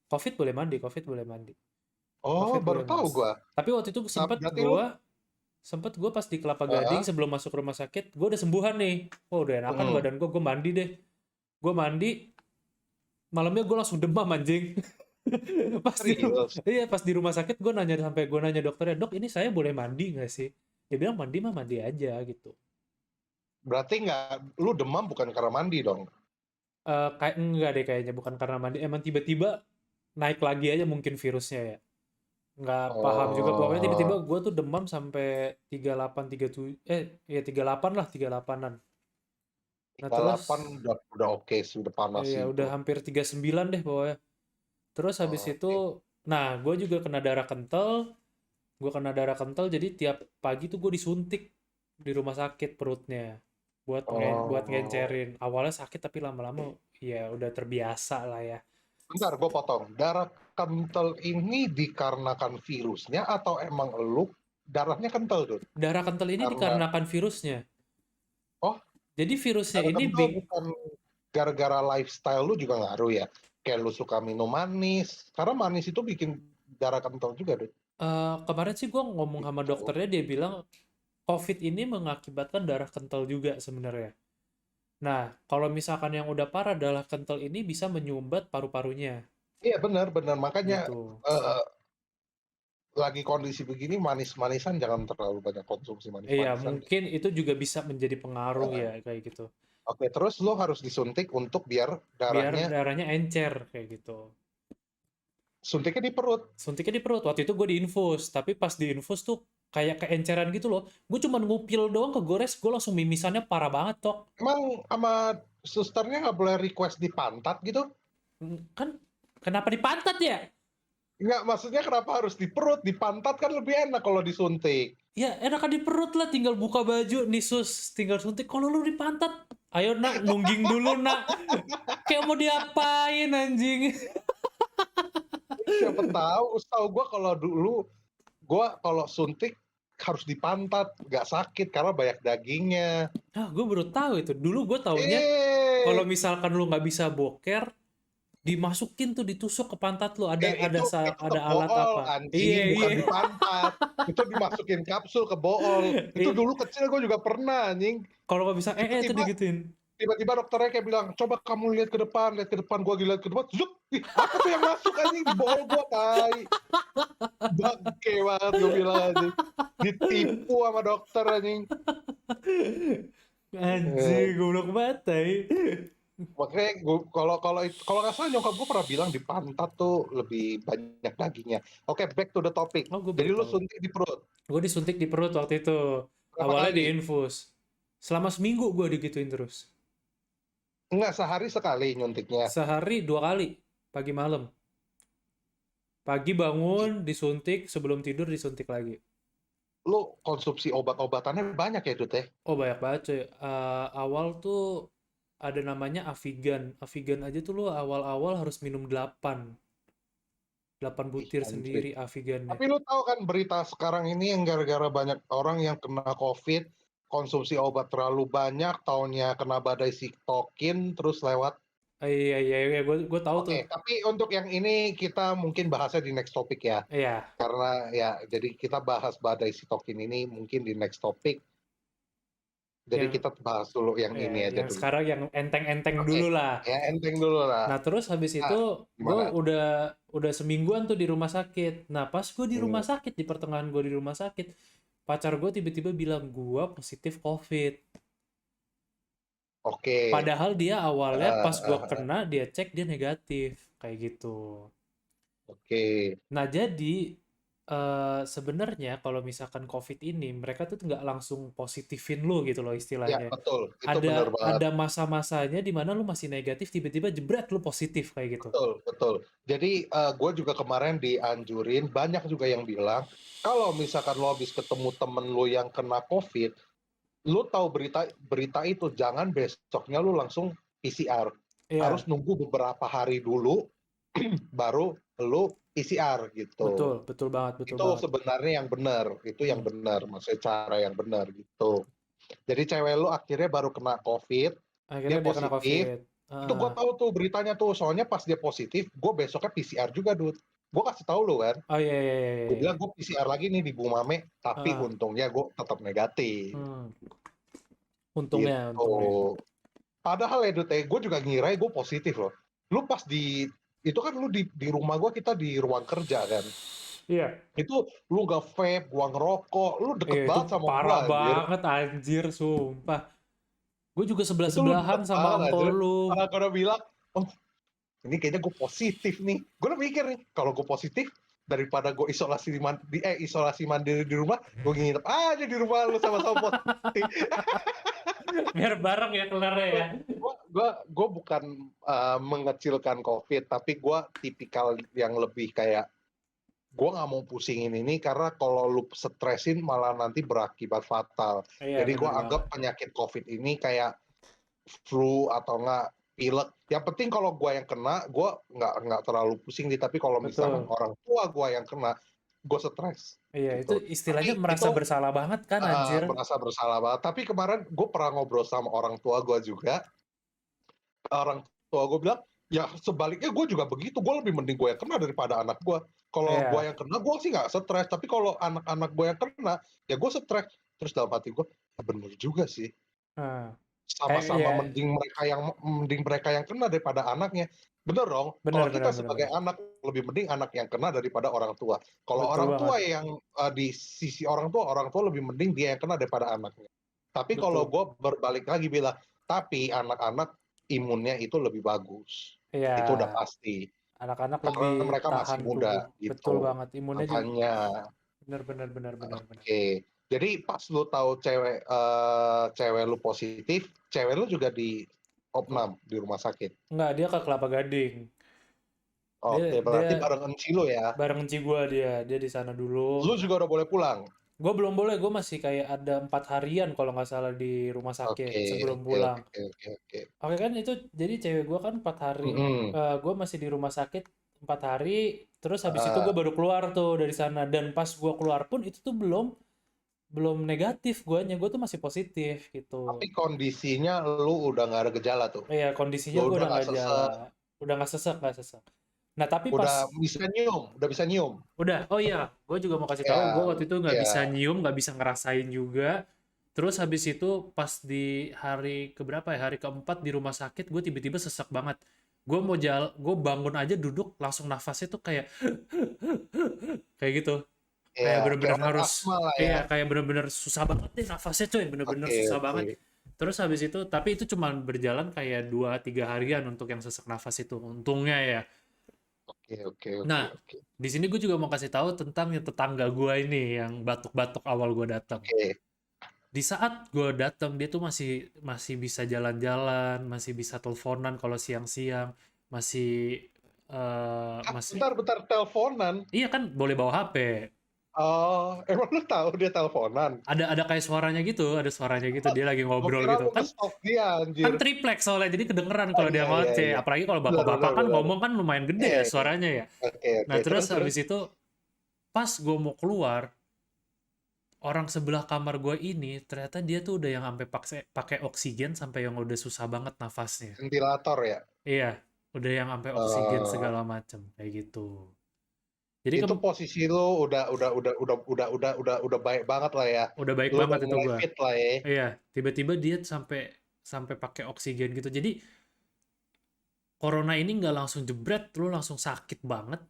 Covid boleh mandi, Covid boleh mandi. Oh, Covid baru boleh tahu mandi. gua. Tapi waktu itu Nah, berarti lu, sempet gue pas di Kelapa Gading Heeh. sebelum masuk rumah sakit, gue udah sembuhan nih. Oh udah enakan Mm. badan gue mandi deh. Gue mandi, malamnya gue langsung demam anjing. Serius. Iya pas di rumah sakit gue nanya dokternya, dok ini saya boleh mandi nggak sih? Dia bilang mandi mah mandi aja gitu. Berarti nggak, lu demam bukan karena mandi dong. Kayak enggak deh kayaknya bukan karena mandi, emang tiba-tiba naik lagi aja mungkin virusnya ya. Nggak paham juga pokoknya tiba-tiba Oh, gue tuh demam sampai 38 37 ya 38 lah 38-an. Nah terus 38 udah oke sih, udah panas ya sih udah itu. hampir 39 deh pokoknya. Terus habis itu, Oke. nah gue juga kena darah kental. Gue kena darah kental jadi tiap pagi tuh gue disuntik di rumah sakit perutnya buat Oh, ngencerin. Awalnya sakit tapi lama-lama ya udah terbiasa lah ya. bentar gue potong. Darah kental ini dikarenakan virusnya atau emang lu darahnya kental tuh? Darah kental ini Karena, dikarenakan virusnya. oh, Jadi virusnya darah ini kental bukan gara-gara lifestyle lu juga ngaruh ya? Kayak lu suka minum manis. Karena manis itu bikin darah kental juga tuh. kemarin sih gue ngomong sama Gitu. dokternya dia bilang COVID ini mengakibatkan darah kental juga sebenarnya. Nah, kalau misalkan yang udah parah darah kental ini bisa menyumbat paru-parunya Iya benar benar, makanya gitu. eh, lagi kondisi begini manis-manisan jangan terlalu banyak konsumsi Iya, manis-manisan deh. mungkin itu juga bisa menjadi pengaruh Nah, ya kayak gitu. oke, terus lo harus disuntik untuk biar Biar darahnya, darahnya encer kayak gitu. suntiknya di perut. Suntiknya di perut. Waktu itu gue diinfus, tapi pas diinfus tuh kayak keenceran gitu loh. Gue cuma ngupil doang kegores, gue langsung mimisannya parah banget, Tok. Emang sama susternya nggak boleh request di pantat gitu? Kan kenapa di pantat ya? Nggak, maksudnya kenapa harus di perut? Di pantat kan lebih enak kalau disuntik. Ya enakan di perut lah, tinggal buka baju, nisus, tinggal suntik. Kalau lu di pantat, ayo nak, nungging dulu nak. Kayak mau diapain anjing? Siapa tahu, setahu gue kalau dulu, gue kalau suntik harus di pantat, nggak sakit karena banyak dagingnya. Ah, gue baru tahu itu. Dulu gue taunya kalau Eh, misalkan lu nggak bisa boker, dimasukin tuh ditusuk ke pantat lu. Ada itu ke ada alat bool apa? Iya anjing, iya. bukan di pantat. Itu dimasukin kapsul ke bool. Itu Iya. dulu kecil gue juga pernah anjing. Kalau nggak bisa tuh Tiba-tiba digituin. tiba-tiba dokternya kayak bilang, coba kamu lihat ke depan, lihat ke depan. Gue lihat ke depan, zup, ih, apa tuh yang masuk anjing di bool gue, tai. Bangke banget gue bilang anjing. Ditipu sama dokter anjing. Anjing, goblok banget, tai. Makanya kalau kalau kalau nggak salah nyokap gue pernah bilang di pantat tuh lebih banyak dagingnya. Oke, back to the topic. Oh, gue Jadi baru lu tahu. suntik di perut Gue disuntik di perut waktu itu. berapa Awalnya kali? diinfus. Selama seminggu gue digituin terus. Enggak, sehari sekali nyuntiknya. Sehari 2 kali, pagi malam. Pagi bangun, disuntik, sebelum tidur disuntik lagi. Lu konsumsi obat-obatannya banyak ya, Dut ya? Oh, banyak banget cuy. Awal tuh ada namanya Avigan. Avigan aja tuh lo awal-awal harus minum 8 Ih, butir anjir. sendiri Avigannya. Tapi lu tahu kan berita sekarang ini yang gara-gara banyak orang yang kena COVID, konsumsi obat terlalu banyak, taunya kena badai sitokin, terus lewat. Iya, iya, iya, gue tahu tuh. Oke, tapi untuk yang ini kita mungkin bahasnya di next topic ya. Iya, Karena ya, jadi kita bahas badai sitokin ini mungkin di next topic. Jadi Yang kita bahas dulu yang ya, ini aja yang dulu. sekarang yang enteng-enteng Oke, dulu lah. ya enteng dulu lah. Nah, terus habis Nah, itu gue gimana? udah semingguan tuh di rumah sakit. Nah, pas gue di rumah Hmm, sakit, di pertengahan gue di rumah sakit, pacar gue tiba-tiba bilang gue positif COVID. oke. Padahal dia awalnya Ah, pas gue ah, ah, kena, dia cek dia negatif. Kayak gitu. oke. Nah, jadi sebenarnya kalau misalkan COVID ini, mereka tuh nggak langsung positifin lu gitu loh Ya, istilahnya. betul. Itu benar banget. Ada masa-masanya di mana lu masih negatif, tiba-tiba jebret lu positif kayak gitu. Betul, betul. Jadi, gue juga kemarin dianjurin, banyak juga yang bilang, kalau misalkan lo habis ketemu temen lo yang kena COVID, lo tahu berita berita itu, jangan besoknya lo langsung PCR. Harus Iya, nunggu beberapa hari dulu, baru lo PCR gitu. betul banget, betul Itu banget. sebenarnya yang benar, itu yang Hmm. benar, maksudnya cara yang benar gitu. Jadi cewek lo akhirnya baru kena COVID, dia Akhirnya dia kena positif, COVID. itu gue Heeh. tahu tuh beritanya tuh, soalnya pas dia positif, gue besoknya PCR juga, Dut. Gue kasih tahu lo kan, Oh, iya, iya, iya, gue iya, iya. bilang gue PCR lagi nih di Bumame, tapi Heeh. untungnya gue tetap negatif, Hmm. Untungnya, gitu. untungnya. Padahal ya, Dut, gue juga ngira gue positif loh. Lu pas di, itu kan lu di rumah gue, kita di ruang kerja kan. Iya. Itu lu nggak vape, gua ngerokok, lu deket Iya, itu banget sama parah gua anjir. banget anjir, sumpah. Gue juga Itu lu sebelah-sebelahan deket sama banget angkol anjir. lu. Gua udah bilang, oh ini kayaknya gue positif nih. Gue udah mikir nih, kalau gue positif, daripada gue isolasi mandiri di rumah, gue nginep aja di rumah lu sama-sama positif. Biar bareng ya kelarnya ya. Gue bukan mengecilkan COVID, tapi gue tipikal yang lebih kayak, gue nggak mau pusingin ini karena kalau lu stresin malah nanti berakibat fatal. Iya, Jadi gue bener banget. anggap penyakit COVID ini kayak flu atau enggak pilek. Yang penting kalau gue yang kena, gue nggak terlalu pusing nih. Tapi kalau misalkan Betul. orang tua gue yang kena, gue stres Iya, itu gitu. istilahnya Tapi merasa itu bersalah banget kan anjir. merasa bersalah banget. Tapi kemarin gue pernah ngobrol sama orang tua gue juga. Orang tua gue bilang, ya sebaliknya gue juga begitu. Gue lebih mending gue yang kena daripada anak gue. Kalau gue Iya. yang kena, gue sih nggak stres. Tapi kalau anak-anak gue yang kena, ya gue stres. Terus dalam hati gue, bener juga sih. Nah, kayak ya Sama-sama mending mereka yang kena daripada anaknya. Bener dong, bener kalau bener kita bener sebagai bener. anak, lebih mending anak yang kena daripada orang tua. Kalau Betul orang banget. tua yang di sisi orang tua lebih mending dia yang kena daripada anaknya. Tapi kalau Betul. gue berbalik lagi bilang, tapi anak-anak imunnya itu lebih bagus. Iya, Itu udah pasti. anak-anak lebih Karena mereka masih tahan tubuh. muda Betul gitu. banget. Imunnya juga Makanya, bener bener bener bener bener. oke. Jadi pas lu tahu cewek lu positif, cewek lu juga di opnam di rumah sakit. Enggak, dia ke Kelapa Gading. Oke, Dia berarti bareng enci lu ya. bareng Ci gua dia di sana dulu. Lu juga udah boleh pulang. Gue belum boleh, gue masih kayak ada 4 harian kalau nggak salah di rumah sakit Oke, sebelum oke, pulang. oke, oke, oke. Oke kan itu jadi cewek gue kan 4 hari, Mhm. gue masih di rumah sakit 4 hari, terus habis itu gue Ah, baru keluar tuh dari sana dan pas gue keluar pun itu tuh belum belum negatif guanya, gue tuh masih positif gitu. tapi kondisinya lu udah nggak ada gejala tuh. Iya kondisinya Lu gue udah udah nggak nggak jala, sesek, udah nggak sesek. Nah tapi pas udah bisa nyium. udah, oh iya, gue juga mau kasih tahu, gue Ya, waktu itu nggak bisa ya. nyium, nggak bisa ngerasain juga. Terus habis itu pas di hari keberapa ya, hari keempat di rumah sakit, gue tiba-tiba sesek banget. Gue bangun aja duduk, langsung nafasnya tuh kayak kayak gitu, kayak Ya, kayak bener-bener orang harus, asma lah ya. iya kayak bener-bener susah banget deh nafasnya coy, bener-bener Oke, susah oke. banget. Terus habis itu, tapi itu cuma berjalan kayak 2-3 harian untuk yang sesak nafas itu, untungnya ya. Oke, oke, oke, Nah, oke. di sini gue juga mau kasih tahu tentang yang tetangga gue ini yang batuk-batuk awal gue datang. Oke. Di saat gue datang dia tuh masih masih bisa jalan-jalan, masih bisa teleponan kalau siang-siang, masih masih Bentar, bentar, teleponan. iya kan boleh bawa HP. Oh, emang lu tahu dia teleponan? Ada kayak suaranya gitu, ada suaranya gitu dia lagi Gua ngobrol kira gitu. lu Kan nge-stalk dia kan anjir. triplek soalnya jadi kedengeran Oh, kalau dia iya, iya, ngoceh. iya. Apalagi kalau Benar, benar, bapak-bapak kan benar. ngomong kan lumayan gede Iya, ya iya. suaranya ya. Oke, oke. Nah, Terus, terus terus. habis itu pas gue mau keluar, orang sebelah kamar gue ini ternyata dia tuh udah yang sampai pakai pakai oksigen sampai yang udah susah banget nafasnya. Ventilator ya? Iya, udah yang sampai oksigen Eh, segala macem kayak gitu. Jadi Itu posisi lu udah baik banget lah ya. udah baik Lu udah banget itu mulai gua. fit lah ya. Iya, tiba-tiba dia sampai sampai pakai oksigen gitu. Jadi corona ini nggak langsung jebret, lu langsung sakit banget.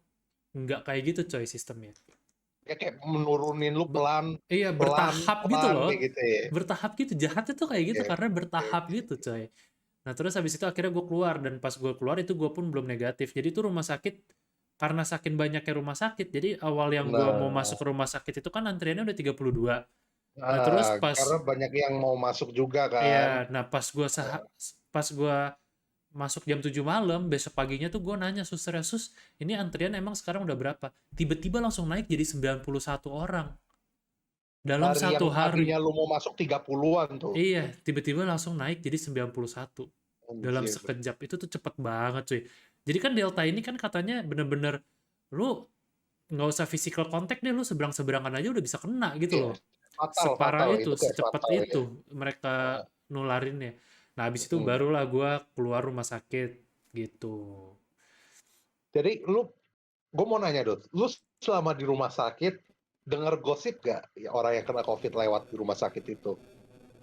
Nggak kayak gitu coy sistemnya. Ya kayak menurunin lu Be- pelan, iya, pelan, bertahap gitu pelan loh. kayak gitu ya. Bertahap gitu. Jahatnya tuh kayak gitu Oke, karena oke, bertahap oke. gitu coy. Nah terus habis itu akhirnya gue keluar. Dan pas gue keluar itu gue pun belum negatif. Jadi itu rumah sakit, karena saking banyaknya rumah sakit, jadi awal yang gue mau masuk Nah, ke rumah sakit itu kan antriannya udah 32. Nah terus nah, pas, karena banyak yang mau masuk juga iya, kan. nah pas gue masuk jam 7 malam, besok paginya tuh gue nanya susternya, "Sus, ini antrian emang sekarang udah berapa?" Tiba-tiba langsung naik jadi 91 orang dalam Dari yang satu hari. tadinya lu mau masuk 30-an tuh. Iya, tiba-tiba langsung naik jadi 91 dalam Anjir. sekejap. Itu tuh cepet banget cuy. Jadi kan Delta ini kan katanya bener-bener lu nggak usah physical contact deh, lu seberang-seberangan aja udah bisa kena gitu Iya. loh. Fatal, Separah fatal. itu, Itu kayak secepat fatal ya. itu mereka nularinnya. Nah, habis itu Mm. barulah gua keluar rumah sakit gitu. Jadi gue mau nanya Dut, lu selama di rumah sakit denger gosip gak ya, orang yang kena COVID lewat di rumah sakit itu?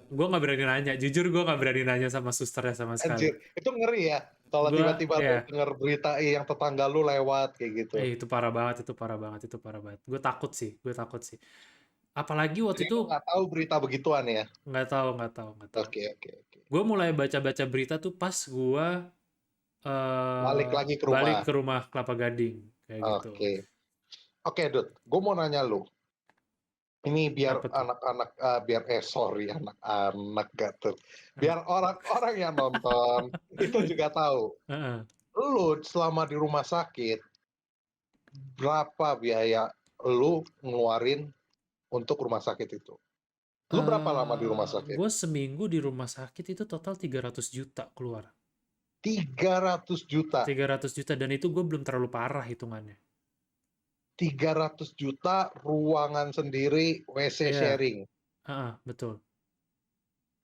Gua nggak berani nanya, jujur gua nggak berani nanya sama susternya sama sekali. Anjir, itu ngeri ya. Kalau Gua tiba-tiba lu ya, denger berita yang tetangga lu lewat kayak gitu. itu parah banget, itu parah banget, itu parah banget. Gue takut sih. Apalagi waktu Jadi itu lu nggak tahu berita begituan ya? nggak tahu. Oke, oke, oke. Gue mulai baca-baca berita tuh pas gue Balik lagi ke balik rumah. ke rumah Kelapa Gading kayak gitu. Oke. Oke, Dut. Gue mau nanya lu. Ini biar Apa tuh? anak-anak, sorry, anak-anak gak tuh. Biar orang-orang yang nonton itu juga tahu. Heeh. Lu selama di rumah sakit, berapa biaya lu ngeluarin untuk rumah sakit itu? Lu berapa lama di rumah sakit? Gue seminggu di rumah sakit itu total 300 juta keluar. 300 juta. 300 juta dan itu gue belum terlalu parah hitungannya. 300 juta ruangan sendiri, WC Iya, sharing. betul.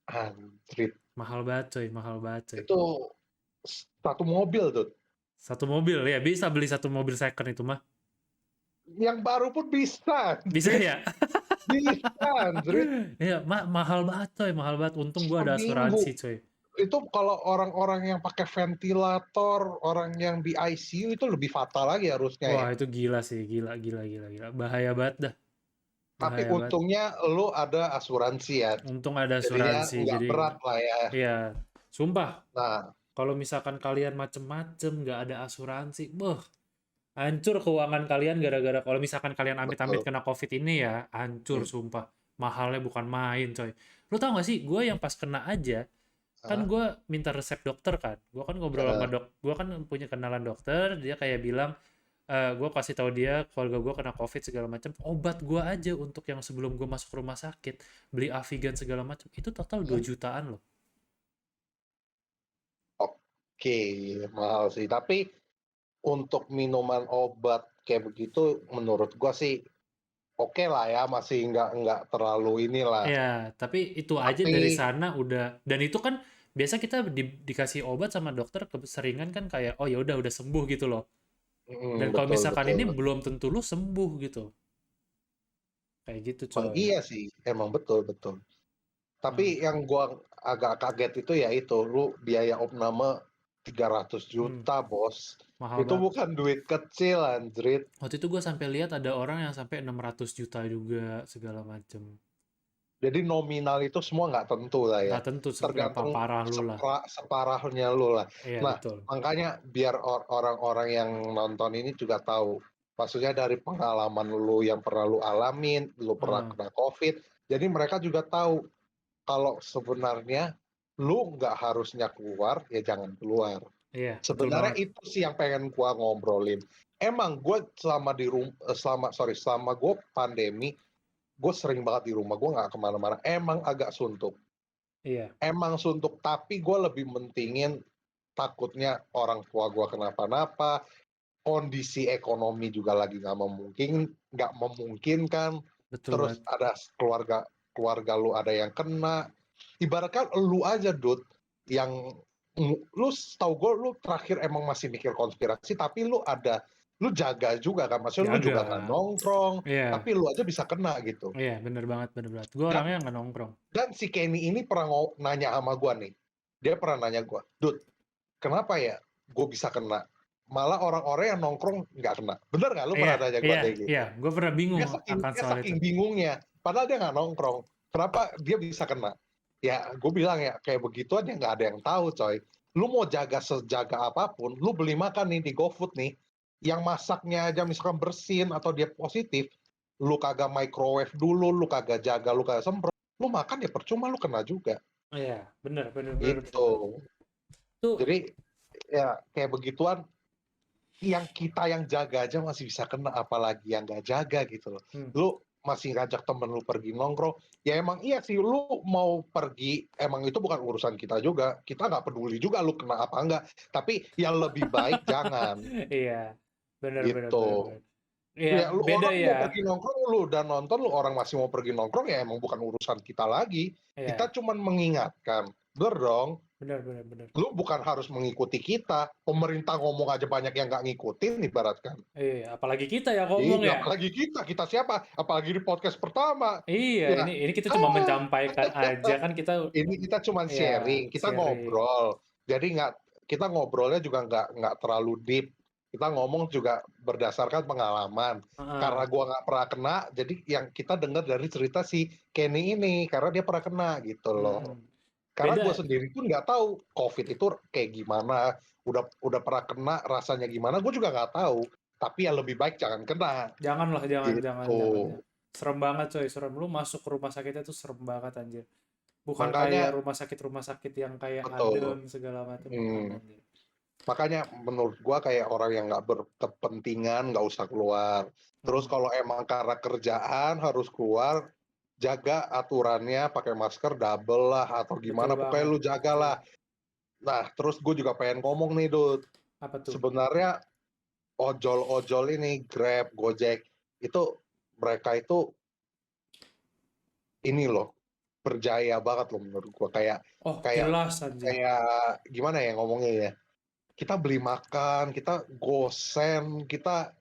Anjir, Mahal banget coy, mahal banget coy. itu satu mobil tuh. Satu mobil ya, bisa beli satu mobil second itu mah. Yang baru pun bisa, Bisa anjir. ya? Bisa, anjir. Iya, mahal banget coy, mahal banget. Untung gue ada Seminggu. asuransi coy. Itu kalau orang-orang yang pakai ventilator, orang yang di ICU itu lebih fatal lagi harusnya Wah, ya. itu gila sih, gila, gila, gila, gila. Bahaya banget dah, Tapi bahaya banget. untungnya lu ada asuransi ya. Untung ada Jadinya asuransi, nggak jadi berat lah ya. iya. Sumpah, Nah, kalau misalkan kalian macem-macem nggak ada asuransi, hancur keuangan kalian gara-gara kalau misalkan kalian amit-amit betul. kena COVID ini ya, hancur Hmm. sumpah. Mahalnya bukan main, coy. Lu tau gak sih, gue yang pas kena aja, kan Hah? gue minta resep dokter kan. Gue kan ngobrol sama Eh, gue kan punya kenalan dokter, dia kayak bilang, gue kasih tahu dia keluarga gue kena COVID segala macam, obat gue aja untuk yang sebelum gue masuk rumah sakit, beli Avigan segala macam, itu total 2 jutaan loh. Oke, mahal sih. Tapi untuk minuman obat kayak begitu, menurut gua sih oke lah ya, masih nggak terlalu inilah. Ya, tapi itu aja Tapi dari sana udah, dan itu kan biasa kita dikasih obat sama dokter keseringan kan kayak oh ya udah sembuh gitu loh. Dan kalau betul, misalkan betul, ini betul. belum tentu lu sembuh gitu. Kayak gitu, Emang coy. iya sih, emang betul, betul. Tapi Hmm. yang gua agak kaget itu ya itu, lu biaya opname 300 Hmm. juta, bos. Mahal Itu banget. bukan duit kecil, anjrit. Waktu itu gue sampai lihat ada orang yang sampai 600 juta juga segala macem. Jadi nominal itu semua nggak tentu lah ya. Nggak tentu seberapa Tergantung parah lu lah. separahnya lu lah. Iya, Nah, betul. makanya biar orang-orang yang nonton ini juga tahu. Maksudnya dari pengalaman lu yang pernah lu alamin, lu pernah Heeh, kena COVID, jadi mereka juga tahu kalau sebenarnya lu nggak harusnya keluar, ya jangan keluar. iya, betul Sebenarnya banget. itu sih yang pengen gua ngobrolin. Emang gue selama gue pandemi, gue sering banget di rumah, gue nggak kemana-mana. Emang agak suntuk. Iya, Emang suntuk, tapi gue lebih mentingin takutnya orang tua gue kenapa-napa, kondisi ekonomi juga lagi nggak memungkinkan, betul terus banget. ada keluarga keluarga lu ada yang kena. Ibaratkan lu aja, Dut, yang lu tahu gue, lu terakhir emang masih mikir konspirasi, tapi lu ada lu jaga juga kan, maksudnya lu juga nggak Jaga. nongkrong, Iya. tapi lu aja bisa kena gitu. Iya, bener banget, bener banget. Gue Dan orangnya nggak nongkrong. dan si Kenny ini pernah nanya sama gua nih, dia pernah nanya gua, "Dud, kenapa ya gue bisa kena? Malah orang-orang yang nongkrong nggak kena." Bener nggak? Lu Iya, pernah nanya gua iya, kayak iya. gitu? Gue pernah bingung akan Dia soal itu. saking bingungnya, padahal dia nggak nongkrong. Kenapa dia bisa kena? Ya, gue bilang ya, kayak begituan ya nggak ada yang tahu, coy. Lu mau jaga sejaga apapun, lu beli makan nih di GoFood nih, yang masaknya aja misalkan bersin atau dia positif, lu kagak microwave dulu, lu kagak jaga, lu kagak semprot, lu makan ya percuma, lu kena juga. Iya, bener, bener, bener, bener, Gitu. bener. Tuh, Jadi, ya kayak begituan, yang kita yang jaga aja masih bisa kena, apalagi yang nggak jaga gitu loh. hmm, Lu masih ngajak temen lu pergi nongkrong, ya emang iya sih lu mau pergi, emang itu bukan urusan kita juga. Kita nggak peduli juga lu kena apa enggak, tapi yang lebih baik jangan, iya, bener, bener, bener, gitu. bener. Iya, Ya lu beda orang mau ya. pergi nongkrong, lu udah nonton, lu orang masih mau pergi nongkrong, ya emang bukan urusan kita lagi. Kita Iya, cuman mengingatkan, bener dong. bener, bener, bener. Lu bukan harus mengikuti kita, pemerintah ngomong aja banyak yang nggak ngikutin ibaratkan. Iya, apalagi kita ya ngomong Iya, ya. apalagi kita siapa? Apalagi di podcast pertama. Iya, Ya, ini kita cuma ah, menyampaikan aja kan kita. ini kita cuman Ya, sharing, kita sharing. ngobrol. Jadi kita ngobrolnya juga nggak terlalu deep. Kita ngomong juga berdasarkan pengalaman. Karena Heeh. gua nggak pernah kena, jadi yang kita dengar dari cerita si Kenny ini, karena dia pernah kena gitu loh. Mm-mm. Karena gue Beda. sendiri pun nggak tahu COVID itu kayak gimana, udah pernah kena rasanya gimana, gue juga nggak tahu. Tapi ya lebih baik jangan kena, Janganlah, jangan, jangan, gitu. jangan, jangan. Serem banget coy, serem. Lu masuk ke rumah sakitnya tuh serem banget anjir. Bukan kayak Makanya rumah sakit yang kayak adem betul. segala macam, bukan Hmm. anjir. Makanya menurut gue kayak orang yang nggak berkepentingan nggak usah keluar. Terus Hmm. kalau emang karena kerjaan harus keluar, jaga aturannya, pakai masker double lah atau Betul gimana, pokoknya banget, lu betul. jagalah. Nah, terus gue juga pengen ngomong nih, Dut. Apa tuh? Sebenarnya ojol-ojol ini, Grab, Gojek, itu mereka itu ini loh, berjaya banget loh menurut gua. Kayak Oh, kayak jelas anjir. kayak gimana ya ngomongnya ya? Kita beli makan, kita gosen, kita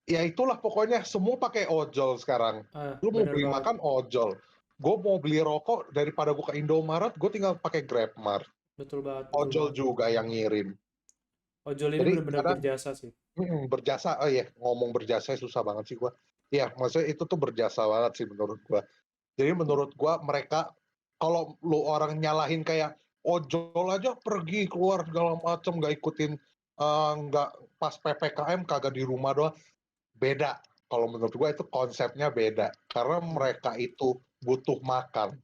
ya itulah pokoknya semua pakai ojol sekarang. Lu mau Bener beli banget. makan ojol. Gue mau beli rokok daripada gue ke Indomaret, gue tinggal pakai GrabMart. Betul banget, betul Ojol banget. juga yang ngirim. Ojol ini Jadi benar-benar sekarang berjasa sih. berjasa, oh iya, ngomong berjasa susah banget sih gua. Iya, maksudnya itu tuh berjasa banget sih menurut gua. Jadi menurut gua mereka kalau lu orang nyalahin kayak ojol aja pergi keluar segala macem nggak ikutin nggak pas PPKM kagak di rumah doang, beda. Kalau menurut gua itu konsepnya beda. Karena Hmm, mereka itu butuh makan.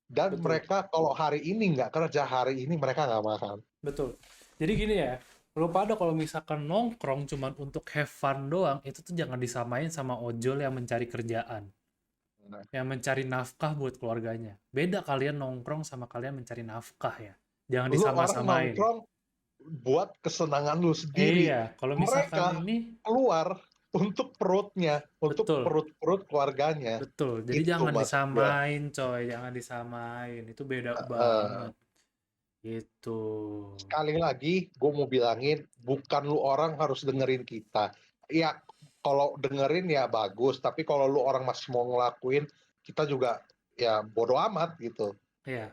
Dan betul, mereka kalau hari ini nggak kerja, hari ini mereka nggak makan. betul. Jadi gini ya, lu pada kalau misalkan nongkrong cuman untuk have fun doang, itu tuh jangan disamain sama ojol yang mencari kerjaan, Nah, yang mencari nafkah buat keluarganya. Beda kalian nongkrong sama kalian mencari nafkah ya. Jangan lu orang disama-samain. nongkrong buat kesenangan lu sendiri. Iya, kalau misalkan Mereka ini keluar untuk perutnya, untuk betul, perut-perut keluarganya. betul. Jadi Itu jangan maksud gua. disamain, coy. Jangan disamain. Itu beda Heeh. banget. Gitu. Sekali lagi, gue mau bilangin, bukan lu orang harus dengerin kita. Ya, kalau dengerin ya bagus, tapi kalau lu orang masih mau ngelakuin, kita juga ya bodo amat gitu. Ya,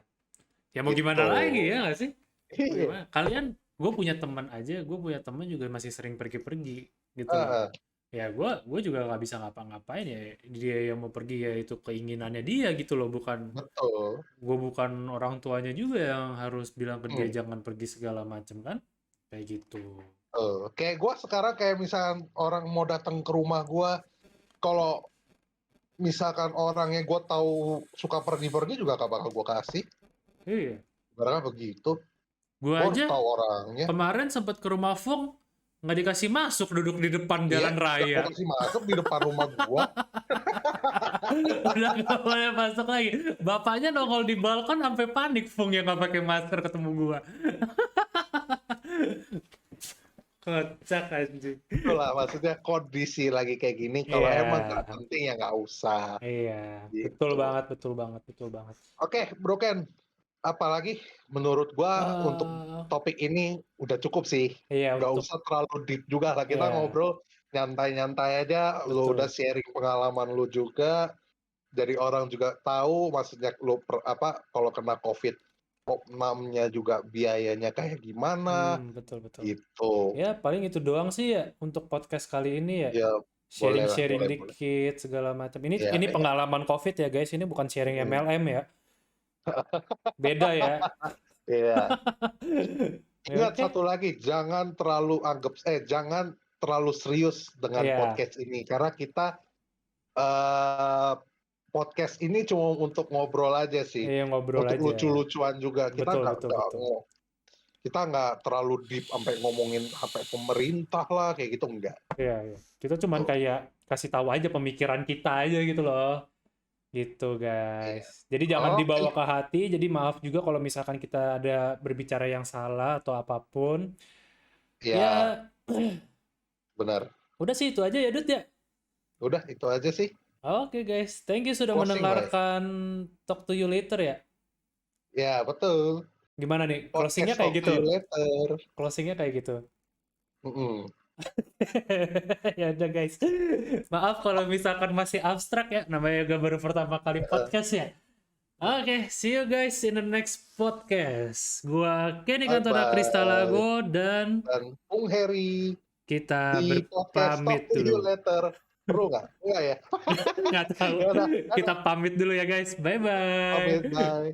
ya mau gimana Gitu. lagi ya nggak sih? Mau Iya. gimana? Kalian, gue punya teman aja, gue punya teman juga masih sering pergi-pergi gitu loh. Heeh, Ya gue juga nggak bisa ngapa-ngapain ya. Dia yang mau pergi ya itu keinginannya dia gitu loh. betul. Gue bukan orang tuanya juga yang harus bilang ke dia Hmm. jangan pergi segala macem kan? Kayak gitu. Kayak gue sekarang kayak misalkan orang mau datang ke rumah gue, kalau misalkan orangnya gue tahu suka pergi-pergi juga gak bakal gue kasih. Iya. Karena begitu. Gue Gue harus aja tahu orangnya. kemarin sempat ke rumah Fung nggak dikasih masuk duduk di depan Iya, jalan gak gue raya. kasih masuk di depan rumah gue. Udah nggak boleh masuk lagi. Bapaknya nongol di balkon sampai panik Fung yang nggak pakai masker ketemu gua. Kocak anjing. Itulah maksudnya kondisi lagi kayak gini. Kalau Iya, emang gak penting ya gak usah. iya. Betul Gitu. banget, betul banget, betul banget. Oke, Bro Ken. apalagi menurut gua untuk Eh, topik ini udah cukup sih. iya Nggak untuk usah terlalu deep juga lah. Kita ya ngobrol nyantai-nyantai aja. Lu udah betul. sharing pengalaman lu juga. Jadi orang juga tahu maksudnya lu kalau kena COVID opnamnya juga biayanya kayak gimana Betul betul. gitu. Ya paling itu doang sih ya untuk podcast kali ini ya. Ya boleh lah, Sharing-sharing boleh boleh. dikit segala macam. Ya Ini ya. pengalaman COVID ya guys. Ini bukan sharing Mm. MLM ya. Beda ya. Iya. Ya, Ingat oke. satu lagi, jangan terlalu serius dengan Iya, podcast ini karena kita eh, podcast ini cuma untuk ngobrol aja sih, iya ngobrol untuk aja. lucu-lucuan juga. Betul betul betul. Kita nggak terlalu deep sampai ngomongin sampai pemerintah lah kayak gitu enggak. Iya, iya. Kita cuman Tuh. kayak kasih tahu aja pemikiran kita aja gitu loh. Gitu Iya. guys. Jadi jangan Oke, dibawa ke hati. Jadi maaf juga kalau misalkan kita ada berbicara yang salah atau apapun. ya Ya, benar. udah sih itu aja ya Dut ya. Udah itu aja sih. Oke guys, thank you sudah Closing lah ya. mendengarkan Talk to You Later ya. Ya betul. Gimana nih? Closingnya Podcast kayak talk to gitu. you later. Closingnya kayak gitu. Mm-mm. Ya udah guys. Maaf kalau misalkan masih abstrak ya. Namanya juga baru pertama kali podcast ya. Oke, see you guys in the next podcast. Gua Kenny Bye Kantona bye. Kristalago dan Dan Bung Heri kita di podcast Talk berpamit to You dulu. Later. Perlu nggak? Enggak ya? Nggak tahu. Ya udah, Kita dadah. pamit dulu ya guys. Bye bye. Pamit, bye.